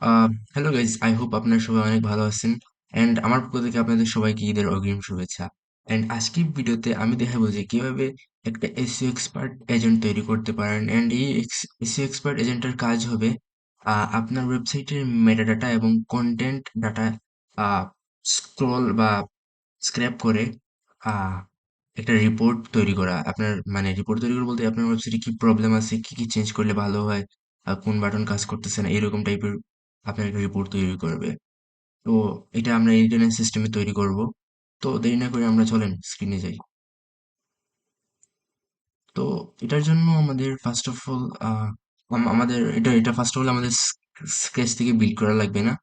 Hello guys, I hope আপনারা সবাই অনেক ভালো আছেন। অ্যান্ড আমার পক্ষ থেকে আপনাদের সবাইকে ঈদের অগ্রিম শুভেচ্ছা। অ্যান্ড আজকের ভিডিওতে আমি দেখাবো যে কিভাবে একটা এসইও এক্সপার্ট এজেন্ট তৈরি করতে পারেন। অ্যান্ড এই এসইও এক্সপার্ট এজেন্টের কাজ হবে আপনার ওয়েবসাইটের মেটাডাটা এবং কন্টেন্ট ডাটা স্ক্রল বা স্ক্র্যাপ করে আহ, একটা রিপোর্ট তৈরি করা। আপনার মানে রিপোর্ট তৈরি করা বলতে আপনার ওয়েবসাইটে কি প্রবলেম আছে, কি কি চেঞ্জ করলে ভালো হয়, কোন বাটন কাজ করতেছে না, এরকম টাইপের আপনার একটা রিপোর্ট তৈরি করবে। তো এটা আমরা ইন্টারনেট সিস্টেমে তৈরি করব। তো দেরি না করে আমরা চলেন স্ক্রিনে যাই। তো এটার জন্য আমাদের ফার্স্ট অফ অল আমাদের এটা ফার্স্ট অফ অল আমাদের স্কেচ থেকে বিল্ড করা লাগবে না।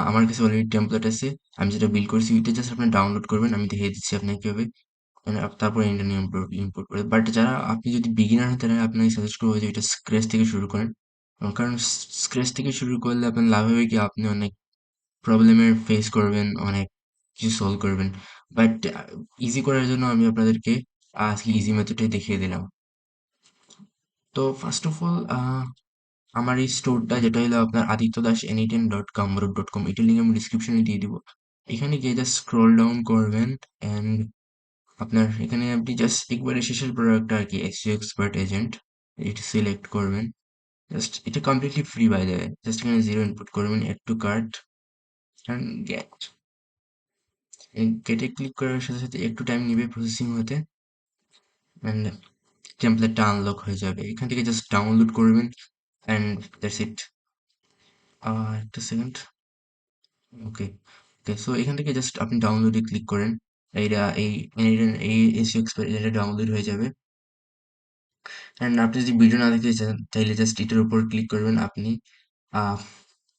আমার কাছে অলরেডি টেমপ্লেট আছে, আমি যেটা বিল্ড করছি ওইটা জাস্ট আপনি ডাউনলোড করবেন। আমি দেখিয়ে দিচ্ছি আপনাকে কিভাবে, মানে তারপরে ইন্টারনেট ইম্পোর্ট করে। বাট যারা আপনি যদি বিগিনার হন তাহলে আপনাকে সাজেস্ট করবো যে এটা স্ক্র্যাচ থেকে শুরু করেন। কারণ স্ক্র্যাচ থেকে শুরু করলে আপনার লাভ হবে কি, আপনি অনেক প্রবলেমের ফেস করবেন, অনেক কিছু সলভ করবেন। বাট ইজি করার জন্য আমি আপনাদেরকে আজকে ইজি মেথডটাই দেখিয়ে দিলাম। তো ফার্স্ট অফ অল আমার এই স্টোরটা যেটা হলো আপনার adityodash anytime.gumroad.com, এটার লিঙ্ক আমি ডিসক্রিপশনে দিয়ে দিব। এখানে গিয়ে জাস্ট স্ক্রল ডাউন করবেন অ্যান্ড আপনার এখানে আপনি জাস্ট একবারে শেষের প্রোডাক্টটা আর কি, এসইও এক্সপার্ট এজেন্ট, এটা সিলেক্ট করবেন। জাস্ট এটা completely free by the way. Just এখানে জিরো ইনপুট করবেন, add to cart and get. গেটে ক্লিক করার সাথে সাথে একটু টাইম নিবে প্রসেসিং হতে, অ্যান্ড টেমপ্লেটটা আনলক হয়ে যাবে। এখান থেকে জাস্ট ডাউনলোড করবেন অ্যান্ড দ্যাটস ইট। একটা সেকেন্ড। ওকে ওকে, সো এখান থেকে জাস্ট আপনি ডাউনলোডে ক্লিক করেন। এইটা এই এই এসইও এক্সপার্ট এটা ডাউনলোড হয়ে যাবে। অ্যান্ড আপনি যদি ভিডিও না দেখতে চান তাহলে জাস্ট এটার উপর ক্লিক করবেন। আপনি আহ,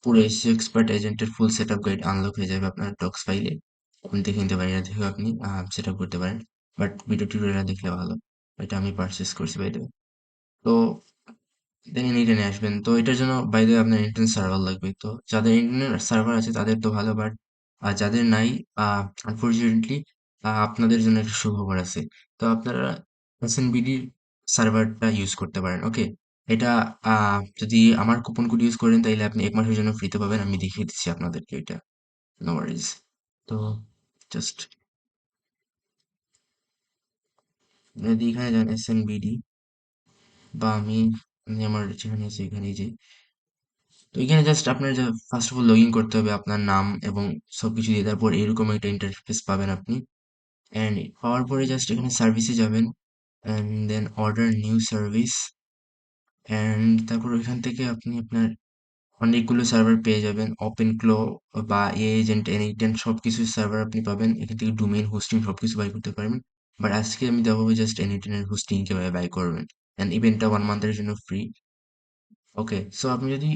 পুরো এসইও এক্সপার্ট এজেন্টের full set up guide unlock হয়ে যাবে আপনার ডক্স ফাইলে। আপনি দেখে নিতে পারেন, এটা দেখে আপনি সেট আপ করতে পারেন। বাট ভিডিও টিউটোরিয়াল দেখলে ভালো। এটা আমি পারচেস করছি বাই দ্য ওয়ে। তো দেন ইন্টারনেট আসবেন। তো এটার জন্য বাই দ্য ওয়ে আপনার ইন্টারনেট সার্ভার লাগবে। তো যাদের ইন্টারনেট সার্ভার আছে তাদের তো ভালো, বাট যাদের নাই, আনফরচুনেটলি আপনাদের জন্য একটা সুখবর আছে। তো আপনারা এসএনবিডি সার্ভারটা ইউজ করতে পারেন। ওকে, এটা যদি আমার কুপন কোড ইউজ করেন তাহলে আপনি 1 মাসের জন্য ফ্রিতে পাবেন। আমি দেখিয়ে দিচ্ছি আপনাদেরকে এটা, নো ওয়ারিজ। তো জাস্ট যদি এখানে যান এসএনবিডি, বা আমি আমার যেখানে আছে এখানেই যাই। তো এখানে জাস্ট আপনার first of all log in করতে হবে, আপনার নাম এবং সবকিছু দিয়ে। তারপর এরকম একটা ইন্টারফেস পাবেন আপনি। অ্যান্ড পাওয়ার পরে জাস্ট এখানে সার্ভিসে যাবেন and then order new service. And তারপর এখান থেকে আপনি আপনার অনেকগুলো সার্ভার পেয়ে যাবেন। ওপেন ক্লো বা এজেন্ট এনিটেন্ট সব কিছু সার্ভার আপনি পাবেন এখান থেকে। ডোমেইন হোস্টিং সবকিছু বাই করতে পারবেন। বাট আজকে আমি দেখাবো জাস্ট এনিটেন্টের হোস্টিং কিভাবে বাই করবেন। অ্যান্ড ইভেন্টটা 1 মান্থের জন্য ফ্রি। ওকে, সো আপনি যদি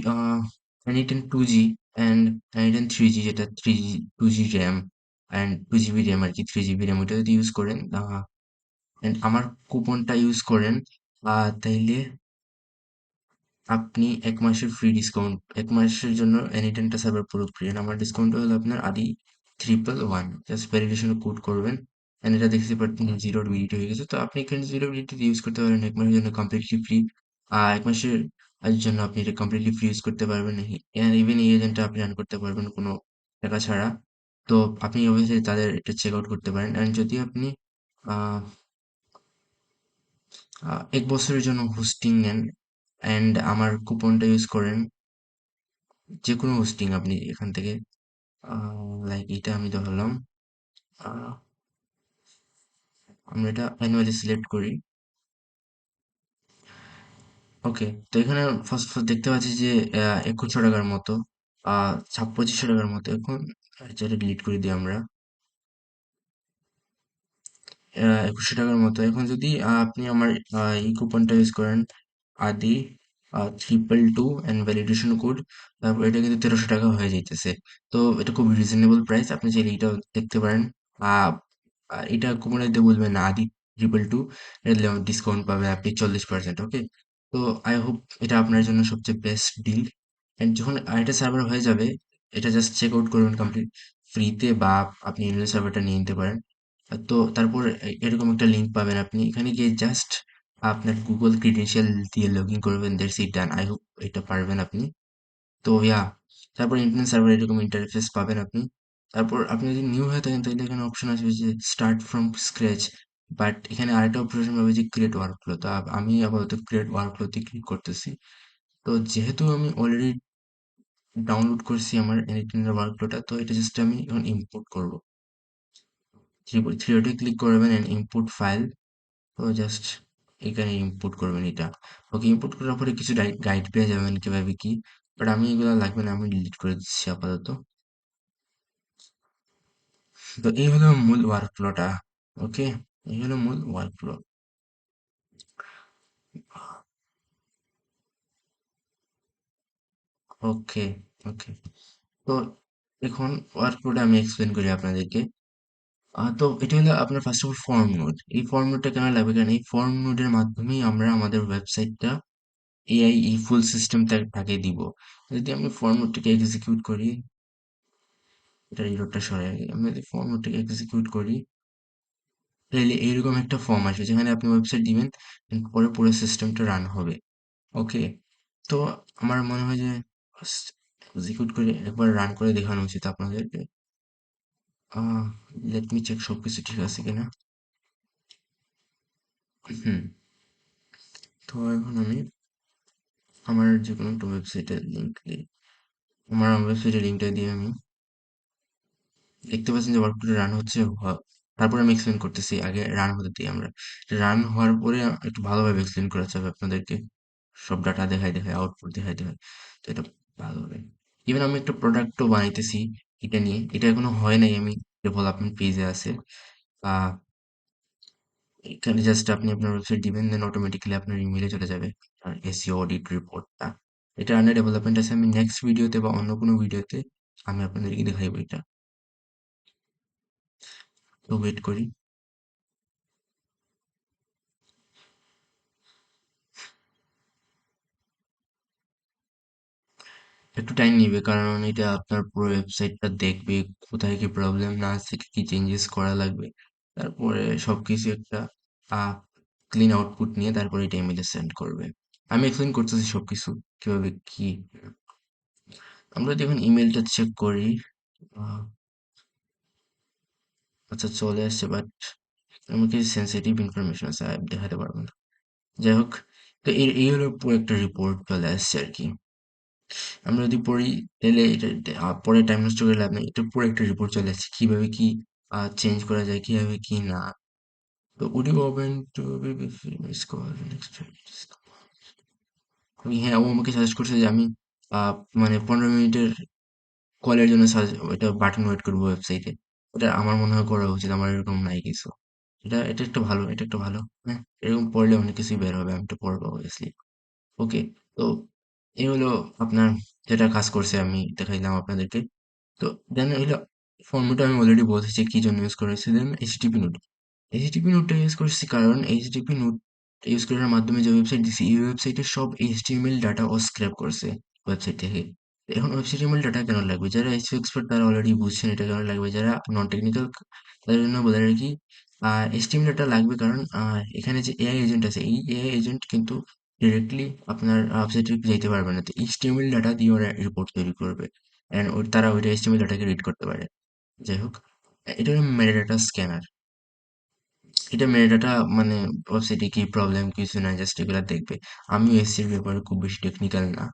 N10 2G and N10 3G, যেটা 3G 2G RAM and 2 GB RAM আর কি, 3 GB র্যাম, ওটা যদি ইউজ করেন and আমার কুপনটা ইউজ করেন, তাইলে আপনি 1 মাসের ফ্রি ডিসকাউন্ট, 1 মাসের জন্য N10টা সার্ভার পুরো ফ্রি। আমার ডিসকাউন্ট হলো আপনার আদি 111। জাস্ট ভ্যালিডেশন কোড করবেন অ্যান্ড এটা দেখতে পাচ্ছেন জিরো বিডিটি হয়ে গেছে। তো আপনি এখানে জিরো বিডিটি ইউজ করতে পারেন 1 মাসের জন্য কমপ্লিটলি ফ্রি। 1 মাসের জন্য আপনি এটা কমপ্লিটলি ফ্রি ইউজ করতে পারবেন। ইভেন এই এজেন্টটা আপনি রান করতে পারবেন কোনো টাকা ছাড়া। তো আপনি অবশ্যই তাদের এটা চেক আউট করতে পারেন। অ্যান্ড যদি আপনি আহ, 1 বছরের জন্য হোস্টিং নেন অ্যান্ড আমার কুপনটা ইউজ করেন, যে কোনো হোস্টিং আপনি এখান থেকে, লাইক এটা আমি ধরলাম, আহ, আমরা এটা ম্যানুয়ালি সিলেক্ট করি। ওকে, তো এখানে ফার্স্ট ফার্স্ট দেখতে পাচ্ছি যে 2100 টাকার মতো, 2500 টাকার মতো। এখন যেটা ডিলিট করে দিই আমরা, 2100 টাকার মতো। এখন যদি আপনি আমার এই কুপনটা ইউজ করেন, আদি 222 অ্যান্ড ভ্যালিডেশন কোড, তারপর এটা কিন্তু 1300 টাকা হয়ে যাইতেছে। তো এটা খুব রিজনেবল প্রাইস, আপনি চাইলে এটাও দেখতে পারেন। আহ, আর এটা কুপনে দিতে বলবেন না, আদি 222, এটা দিলে ডিসকাউন্ট পাবে আপনি 40%। ওকে, তো আই হোপ এটা আপনার জন্য সবচেয়ে বেস্ট ডিল। অ্যান্ড যখন এটা সার্ভার হয়ে যাবে, এটা জাস্ট চেক আউট করবেন কমপ্লিট ফ্রিতে, বা আপনি ইমেল সার্ভারটা নিয়ে নিতে পারেন। তো তারপর এরকম একটা লিঙ্ক পাবেন, আপনি এখানে গিয়ে জাস্ট আপনার গুগল ক্রিডেন্সিয়াল দিয়ে লগ ইন করবেন। That's it done. I hope এটা পারবেন আপনি। তো ইয়া, তারপর ইন্টারনেট সার্ভার এরকম ইন্টারফেস পাবেন আপনি। তারপর আপনি যদি নিউ হয়ে থাকেন তাহলে এখানে অপশন আসবে যে স্টার্ট ফ্রম স্ক্র্যাচ, বাট এখানে আরেকটা অপশন পাবে যে ক্রিয়েট ওয়ার্কফ্লো। তো আমি আপাতত ক্রিয়েট ওয়ার্কফ্লোতে ক্লিক করতেছি। তো যেহেতু আমি অলরেডি ডাউনলোড করছি আমার এনিটেনের ওয়ার্কফ্লোটা, তো এটা জাস্ট আমি এখন ইম্পোর্ট করবো। থ্রি ডটে ক্লিক করবেন এন্ড ইম্পোর্ট ফাইল। তো জাস্ট এখানে ইম্পোর্ট করবেন এটা। ওকে, ইম্পোর্ট করার পরে কিছু গাইড পেয়ে যাবেন কিভাবে কি, বাট আমি এগুলো লাগবে না, আমি ডিলিট করে দিচ্ছি আপাতত। তো এই হলো মূল ওয়ার্কফ্লোটা। ওকে, এই হলো মূল ওয়ার্কফ্লো। ওকে, ওকে। তো এখন ওয়ার্কফ্লোটা আমি এক্সপ্লেন করি আপনাদেরকে। তো এটা হলো আপনার first of all form node. এই ফর্ম নোডটা কেন লাগবে, কারণ এই ফর্ম নোডের মাধ্যমেই আমরা আমাদের ওয়েবসাইটটা এআই ফুল সিস্টেম তাকে দিব। যদি আমি ফর্ম নোডটাকে এক্সিকিউট করি, এটা রিলোডটা সরাই আগে। আমি যদি ফর্ম নোডটাকে এক্সিকিউট করি, তাহলে এইরকম একটা ফর্ম আসবে যেখানে আপনি ওয়েবসাইট দিবেন, and পরে পুরো সিস্টেমটা রান হবে। ওকে, তো আমার মনে হয় যে এক্সিকিউট করে একবার রান করে দেখানো উচিত আপনাদেরকে। লেট মি চেক সবকিছু ঠিক আছে কিনা। হুম। তো এখন আমি আমার যে কোনো একটা ওয়েবসাইটের লিঙ্ক দিই। আমার ওয়েবসাইটের লিঙ্কটা দিয়ে আমি দেখতে পাচ্ছেন যে ওয়ার্কফ্লোটা রান হচ্ছে। তারপরে আমি এক্সপ্লেন করতেছি, আগে রান হতে দিই আমরা। রান হওয়ার পরে একটু ভালোভাবে এক্সপ্লেন করা যাবে আপনাদেরকে, সব ডাটা দেখাই দেখায়, আউটপুট দেখাই দেখায়। তো এটা ভালো হবে। ইভেন আমি একটা প্রোডাক্টও বানাইতেছি এটা নিয়ে। এটা এখনো হয় নাই, আমি ডেভেলপমেন্ট পেজে আছে। আহ এখানে জাস্ট আপনি আপনার ওয়েবসাইট দিবেন, দেন অটোমেটিক্যালি আপনার ইমেলে চলে যাবে আর এসইও অডিট রিপোর্টটা। এটা আন্ডার ডেভেলপমেন্ট আছে, আমি নেক্সট ভিডিওতে বা অন্য কোনো ভিডিওতে আমি আপনাদেরকে দেখাইবো এটা। তো ওয়েট করি। একটু টাইম নিবে, কারণ এটা আপনার পুরো ওয়েবসাইটটা দেখবে, কোথায় কি প্রবলেম না আছে, কি কি চেঞ্জেস করা লাগবে। তারপরে সবকিছু একটা ক্লিন আউটপুট নিয়ে তারপরে এটা ইমেলে সেন্ড করবে। আমি এক্সপ্লেন করতেছি সবকিছু কিভাবে কি। আমরা যখন ইমেলটা চেক করি, আহ, আচ্ছা চলে আসছে, বাট আমার কিছু সেন্সিটিভ ইনফরমেশন আছে, আমি দেখাতে পারবো না। যাই হোক, তো এই হলো পুরো একটা রিপোর্ট চলে আসছে আর কি। আমরা যদি পড়ি তাহলে এটা পরে টাইম নষ্ট করে লাভ নেই, এটা পুরো একটা রিপোর্ট চলে আসছে কিভাবে কি চেঞ্জ করা যায়, কিভাবে কি না। তো would you open to be famous call next আমি, হ্যাঁ, ও আমাকে সাজেস্ট করছে যে আমি আহ, মানে 15 মিনিটের কলের জন্য এটা বাটন ওয়েট করবো ওয়েবসাইটে। ওটা আমার মনে হয় করা উচিত, আমার এরকম নাই কিছু। এটা একটা ভালো, এটা একটা ভালো। হ্যাঁ, এরকম পড়লে অনেক কিছুই বের হবে, আমি তো পড়বো অবভিয়াসলি। ওকে, তো এই হলো আপনার যেটা কাজ করছে, আমি দেখাইলাম আপনাদেরকে। তো দেন হইলো ফর্মুটা আমি অলরেডি বলতেছি কি জন্য ইউজ করেছি। দেন এইচটিপি নোড, এইচটিপি নোডটা ইউজ করছি কারণ এইচটিপি নোড ইউজ করার মাধ্যমে যে ওয়েবসাইট দিছি, এই ওয়েবসাইটের সব এইচটিএমএল ডাটা ও স্ক্র্যাপ করছে ওয়েবসাইট থেকে। এখন এইচটিএমএল ডাটা কেন লাগবে, যারা এসইও এক্সপার্ট তারা অলরেডি বুঝছেন এটা কেন লাগবে, যারা নন টেকনিক্যাল তাদের জন্য বলে রাখি। এইচটিএমএল ডাটা লাগবে কারণ এখানে যে এআই এজেন্ট আছে, এই এআই এজেন্ট কিন্তু ডিরেক্টলি আপনার ওয়েবসাইটে যাইতে পারবে না। তো এইচটিএমএল ডাটা দিয়ে ওরা রিপোর্ট তৈরি করবে, অ্যান্ড তারা ওইটা এইচটিএমএল ডাটাকে রিড করতে পারে। যাই হোক, এটা হলো মেটাডাটা স্ক্যানার। এটা মেটাডাটা মানে ওয়েবসাইটে কি প্রবলেম কিছু না, জাস্ট এগুলা দেখবে। আমিও এসির ব্যাপারে খুব বেশি টেকনিক্যাল না।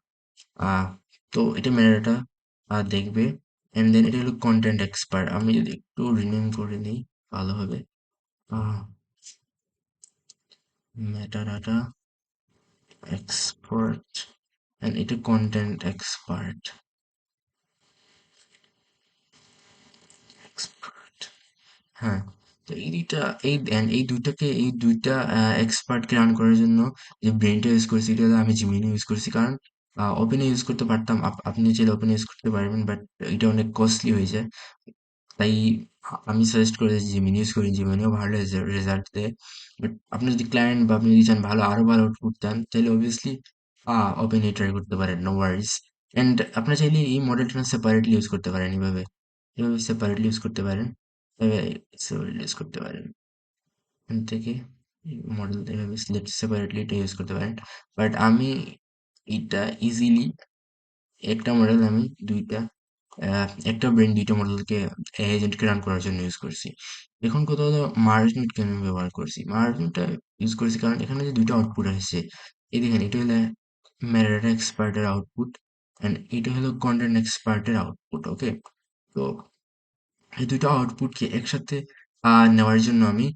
আহ তো এটা মেটাডাটা দেখবে। এন্ড দেন এটা হলো কন্টেন্ট এক্সপার্ট। আমি যদি একটু রিনেম করে নিই ভালো হবে। আহ মেটাডাটা এক্সপার্ট, এন্ড এটা কন্টেন্ট এক্সপার্ট। এক্সপার্ট, হ্যাঁ। তো এই দুইটা, এই দুইটাকে, এই দুইটা এক্সপার্টকে রান করার জন্য যে ব্রেনটা ইউজ করেছি, এটা হলো আমি জিমিনি ইউজ করছি। কারণ ওপেনে ইউজ করতে পারতাম, আপনি চাইলে ওপেনে ইউজ করতে পারবেন, বাট এটা অনেক কস্টলি হয়ে যায়। তাই আমি সাজেস্ট করি যে জিমিনি ইউজ করি, জিমিনিও ভালো রেজাল্ট দেয়। বাট আপনি যদি ক্লায়েন্ট বা আপনি যদি চান ভালো, আরো ভালো আউটপুট চান, তাহলে অবভিয়াসলি ওপেনে ট্রাই করতে পারেন, নো ওয়ারিস। এন্ড আপনি চাইলে এই মডেলটা সেপারেটলি ইউজ করতে পারেন, এভাবে এভাবে সেপারেটলি ইউজ করতে পারেন, এভাবে সেপারেটলি ইউজ করতে পারেন। এখান থেকে মডেল এভাবে সিলেক্ট সেপারেটলি এটা ইউজ করতে পারেন। বাট আমি এটা ইজিলি একটা মডেল আমি দুইটা একটা ব্রেন দুইটা মডেলকে এজেন্টকে রান করার জন্য ইউজ করছি। এখন কথা হলো মার্জ নোট কেন ব্যবহার করছি। মার্জ নোটটা ইউজ করছি কারণ এখানে যে দুইটা আউটপুট আসছে, এই দেখেন এটা হলো মেটাডাটা এক্সপার্টের আউটপুট অ্যান্ড এটা হলো কন্টেন্ট এক্সপার্টের আউটপুট। ওকে, তো এই দুটো আউটপুটকে একসাথে নেওয়ার জন্য আমি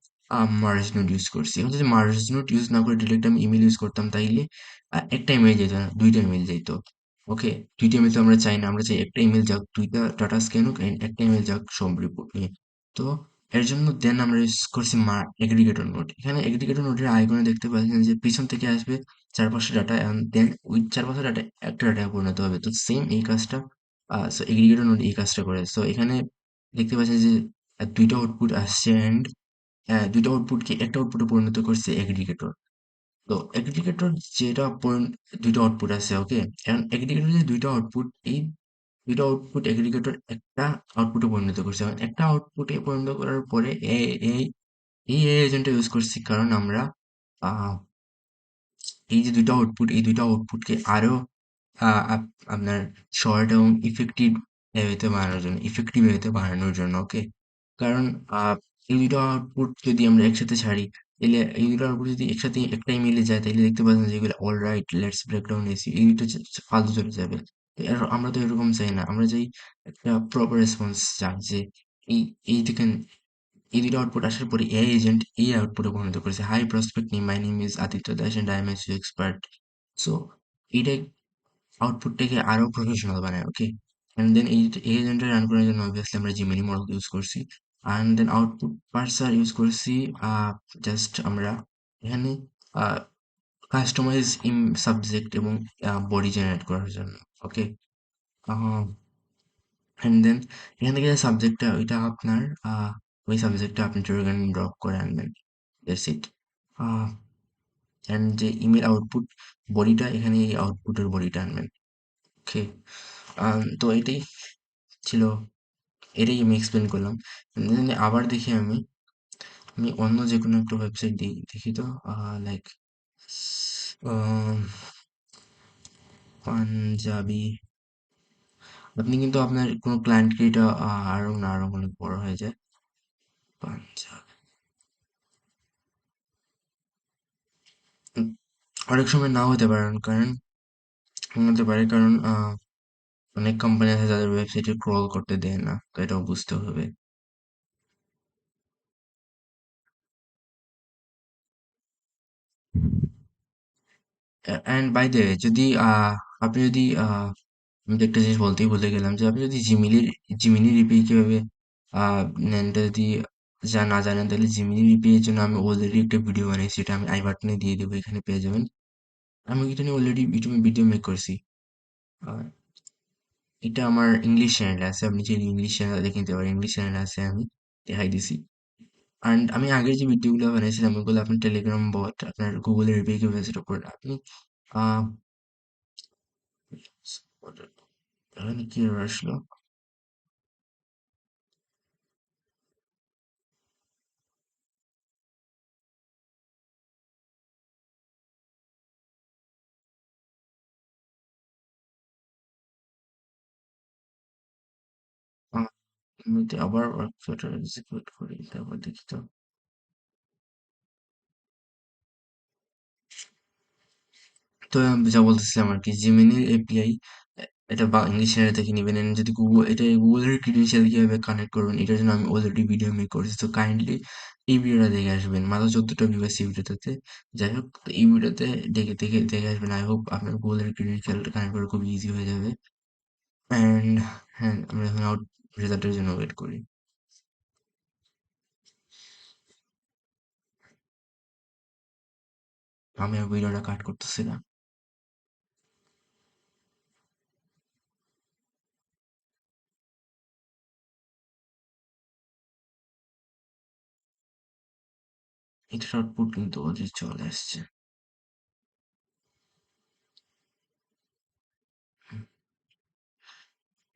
মার্জ নোট ইউজ করছি। এখন যদি মার্জ নোট ইউজ না করে ডিরেক্ট আমি ইমেল ইউজ করতাম তাইলে একটা ইমেল যেত না, দুইটা ইমেল যেত। ওকে, দুইটা ইমেল তো আমরা চাই না, আমরা চাই একটা ইমেল যাক, দুইটা ডাটা স্ক্যান হোক and একটা ইমেল যাক সব রিপোর্ট নিয়ে। তো এর জন্য দেন আমরা ইউজ করছি এগ্রিগেটর নোট। এখানে এগ্রিগেটর নোটের আইকনে দেখতে পাচ্ছেন যে পিছন থেকে আসবে চার পাঁচটা ডাটা এবং দেন ওই চার পাঁচটা ডাটা একটা ডাটায় পরিণত হবে। তো সেম এই কাজটা সো এগ্রিগেটর নোট এই কাজটা করে। সো এখানে দেখতে পাচ্ছেন যে দুইটা আউটপুট আসছে অ্যান্ড দুইটা আউটপুটকে একটা আউটপুটে পরিণত করছে এগ্রিগেটর। তো এগ্রিগেটর যেটা দুইটা আউটপুট আছে, ওকে, এখন এগ্রিগেটর যে দুইটা আউটপুট, এই দুইটা আউটপুট এগ্রিগেটর একটা আউটপুটে পরিণত করছে। এখন একটা আউটপুটে পরিণত করার পরে এই এই এজেন্টটা ইউজ করছি কারণ আমরা আহ, এই যে দুইটা আউটপুট, এই দুইটা আউটপুটকে আরো আপনার শর্ট এবং ইফেক্টিভ ওয়েতে বানানোর জন্য। ওকে, কারণ এই দুটো আউটপুট যদি আমরা একসাথে ছাড়ি, তাহলে এই দুটো আউটপুট যদি একসাথে একটাই মিলে যায় তাহলে দেখতে পাচ্ছেন যে এগুলো all right let's break down এসি এই দুটো ফালতু চলে যাবে। আমরা তো এরকম চাই না, আমরা চাই একটা প্রপার রেসপন্স যাক যে এই এই দেখেন এই দুটো আউটপুট আসার পরে এআই এজেন্ট এই আউটপুটে পরিণত করেছে, hi prospect name, my name is Aditya Das and I am expert. So এইটাই আউটপুটটাকে আরো প্রফেশনাল বানায়। ওকে, এন্ড দেন এই এজেন্টটা রান করার জন্য অবভিয়াসলি আমরা জিমিনি মডেল ইউজ করছি and then output parser use করছি। জাস্ট আমরা এখানে কাস্টমাইজ ইন সাবজেক্ট এবং বডি জেনারেট করার জন্য। ওকে, অ্যান্ড দেন এখান থেকে যে সাবজেক্টটা ওইটা আপনার ওই সাবজেক্টটা আপনি ড্রাগ ড্রপ করে আনবেন, দ্যাটস ইট। অ্যান্ড যে ইমেল আউটপুট বডিটা, এখানে এই আউটপুটের বডিটা আনবেন। ওকে, তো এটাই ছিল, এটাই আমি এক্সপ্লেন করলাম। Then আবার দেখি আমি আমি অন্য যে কোনো একটা ওয়েবসাইট দেখি তো লাইক পাঞ্জাবি। আপনি কিন্তু আপনার কোনো ক্লায়েন্টকে এটা আরো না আরো অনেক বড় হয়ে যায়। পাঞ্জাবি উম, অনেক সময় নাও হতে পারে কারণ হতে পারে কারণ অনেক কোম্পানি আছে যাদের ওয়েবসাইটে ক্রল করতে দেয় না, তো এটাও বুঝতে হবে। অ্যান্ড বাই দ্য ওয়ে যদি আপনি যদি আমি তো একটা জিনিস বলতেই ভুলে গেলাম যে আপনি যদি জিমিনি রিপি কিভাবে নেন এটা যদি না জানেন তাহলে জিমিনি রিপি এর জন্য আমি অলরেডি একটা ভিডিও বানিয়েছি, সেটা আমি আই বাটনে দিয়ে দেবো, এখানে পেয়ে যাবেন। আমি এটা নিয়ে অলরেডি ইউটিউবে ভিডিও মেক করছি। আর এটা আমার ইংলিশ চ্যানেলে আছে, আপনি যদি ইংলিশ চ্যানেল দেখে নিতে পারেন, ইংলিশ চ্যানেলে আছে, আমি দেখাই দিছি। অ্যান্ড আমি আগের যে ভিডিওগুলো বানিয়েছিলাম ওগুলো আপনার টেলিগ্রাম বট আপনার গুগলের রিপি কিভাবে সেট করে আপনি আহ এখানে কি error আসলো। আমি যদি আবার ওয়ার্কফ্লোটা এক্সিকিউট করি তারপর দেখি তো। তো আমি যা বলতেছিলাম আর কি, জিমিনির এপিআই এটা বা ইংলিশ চ্যানেল থেকে নেবেন and যদি গুগল এটা গুগলের ক্রিডেন্সিয়াল কিভাবে কানেক্ট করবেন এটার জন্য আমি অলরেডি ভিডিও মেক করেছি, তো কাইন্ডলি এই ভিডিওটা দেখে আসবেন, মাত্র 14টা ভিউ আছে এই ভিডিওটাতে। যাই হোক, তো এই ভিডিওতে দেখে আসবেন, আই হোপ আপনার গুগলের ক্রিডেন্সিয়ালটা কানেক্ট করা খুব ইজি হয়ে যাবে। অ্যান্ড হ্যাঁ, আমরা এখন আউট রেজাল্টের জন্য ওয়েট করি। আমি আর ভিডিওটা কাট করতেছি না। এটার আউটপুট কিন্তু ওদের চলে আসছে।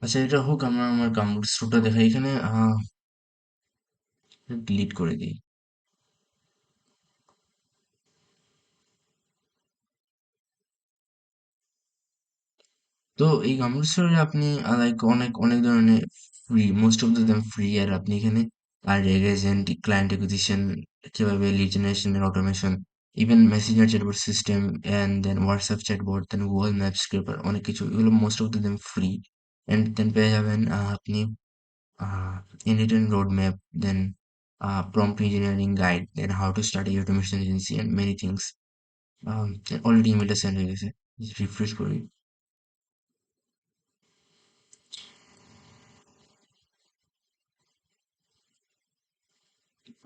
আচ্ছা, এটা হোক, আমরা আমার গামবুট স্টোরটা দেখাই এখানে ডিলিট করে দিই। তো এই কম্পিউটার আপনি লাইক অনেক অনেক ধরনের free, most of the them free. আর আপনি এখানে আর এজেন্ট, ক্লায়েন্ট অ্যাকুইজিশন, কিভাবে লিড জেনারেশনের automation, even messenger chatbot system, and then WhatsApp chatbot, then Google map scraper, অনেক কিছু, এগুলো most of the them free. And then পেয়ে যাবেন আপনি in-written roadmap, then prompt engineering guide, then how to start a automation agency, and many things. Already emailটা send হয়ে গেছে, refresh করি।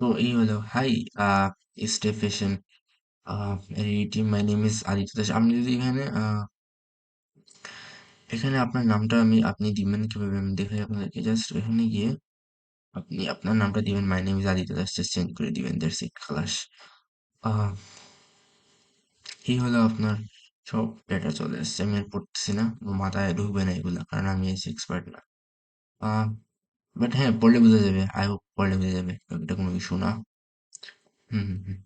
তো এই হলো, হাই স্টেফেশন team, my name is Aditya Das. আপনি যদি এখানে এখানে আপনার নামটা আপনি দিবেন কিভাবে আমি দেখাই আপনাদেরকে। জাস্ট এখানে গিয়ে আপনি আপনার নামটা দিবেন, মাই name is Aditya Das, just change করে দিবেন, দ্যাটস ইট, খালাস। আহ, এই হলো আপনার সব ডেটা চলে আসছে। আমি আর পড়তেছি না, আমার মাথায় ঢুকবে না এগুলা, কারণ আমি এসে এক্সপার্ট না। বাট হ্যাঁ, পড়লে বোঝা যাবে, আই হোপ পড়লে বোঝা যাবে, এটা কোনো ইস্যু না। হুম হুম হুম,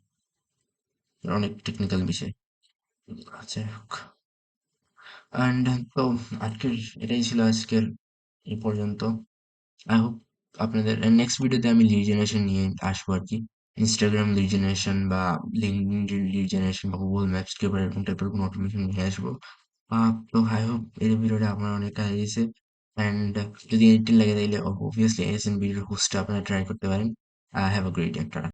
অনেক টেকনিক্যাল বিষয়। আচ্ছা, অ্যান্ড তো আজকের এটাই ছিল, আজকের এই পর্যন্ত। আই হোপ আপনাদের নেক্সট ভিডিওতে আমি লিড জেনারেশন নিয়ে আসবো আর কি। ইনস্টাগ্রাম লিড জেনারেশন বা লিঙ্কডইন লিড জেনারেশন বা গুগল ম্যাপস কিউবার, এরকম টাইপের কোনো অটোমেশন নিয়ে আসবো। তো আই হোপ এই ভিডিওটা আপনার অনেক কাজে দিয়েছে। অ্যান্ড যদি এডিটিং লাগে তাহলে অবভিয়াসলি এসএন ভিডিওর হোস্টটা আপনারা ট্রাই করতে পারেন। Have a great day.